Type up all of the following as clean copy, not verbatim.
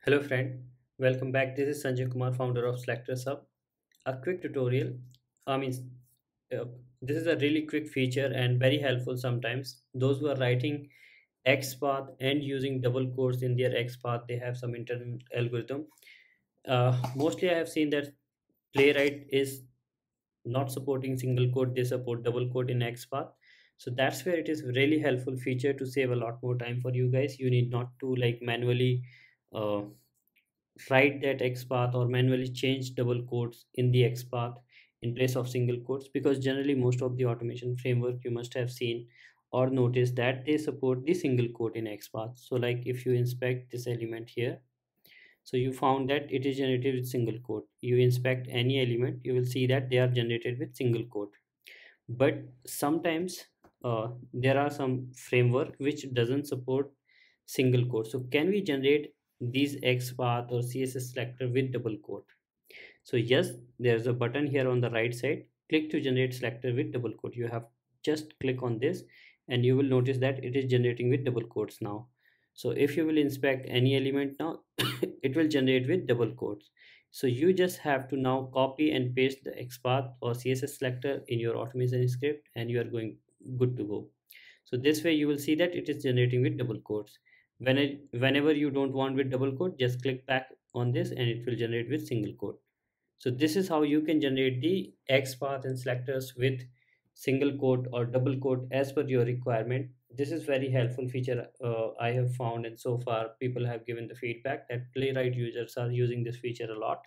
Hello friend, welcome back. This is Sanjay Kumar, founder of SelectorsHub. A quick tutorial. I mean, uh, this is a really quick feature and very helpful sometimes. Those who are writing XPath and using double quotes in their XPath, they have some internal algorithm. Mostly, I have seen that Playwright is not supporting single quote; they support double quote in XPath. So that's where it is really helpful feature to save a lot more time for you guys. You need not to like manually. Uh, Write that XPath or manually change double quotes in the XPath in place of single quotes, because generally most of the automation framework you must have seen or noticed that they support the single quote in XPath. So like if you inspect this element here, so you found that it is generated with single quote. You inspect any element, you will see that they are generated with single quote. But sometimes there are some framework which doesn't support single quote. So can we generate these XPath or CSS selector with double quote? So yes, there's a button here on the right side. Click to generate selector with double quote. You have just click on this and you will notice that it is generating with double quotes now. So if you will inspect any element now, it will generate with double quotes. So you just have to now copy and paste the XPath or CSS selector in your automation script and you are going good to go. So this way you will see that it is generating with double quotes. Whenever you don't want with double quote, just click back on this and it will generate with single quote. So this is how you can generate the XPath and selectors with single quote or double quote as per your requirement. This is very helpful feature I have found, and so far people have given the feedback that Playwright users are using this feature a lot.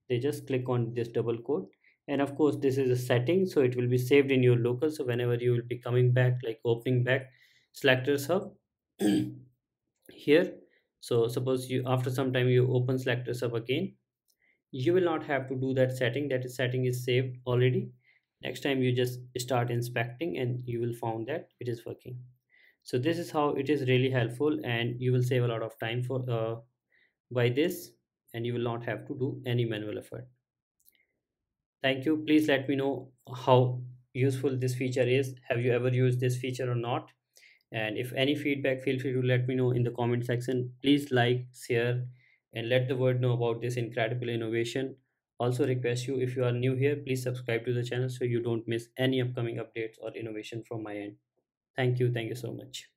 They just click on this double quote, and of course this is a setting, so it will be saved in your local. So whenever you will be coming back, like opening back Selectors Hub here, so suppose you after some time you open Selectors Hub again, you will not have to do that setting. That setting is saved already. Next time you just start inspecting and you will find that it is working. So this is how it is really helpful, and you will save a lot of time for by this, and you will not have to do any manual effort. Thank you. Please let me know how useful this feature is. Have you ever used this feature or not? And if any feedback, feel free to let me know in the comment section. Please like, share, and let the world know about this incredible innovation. Also request you, if you are new here, please subscribe to the channel so you don't miss any upcoming updates or innovation from my end. Thank you. Thank you so much.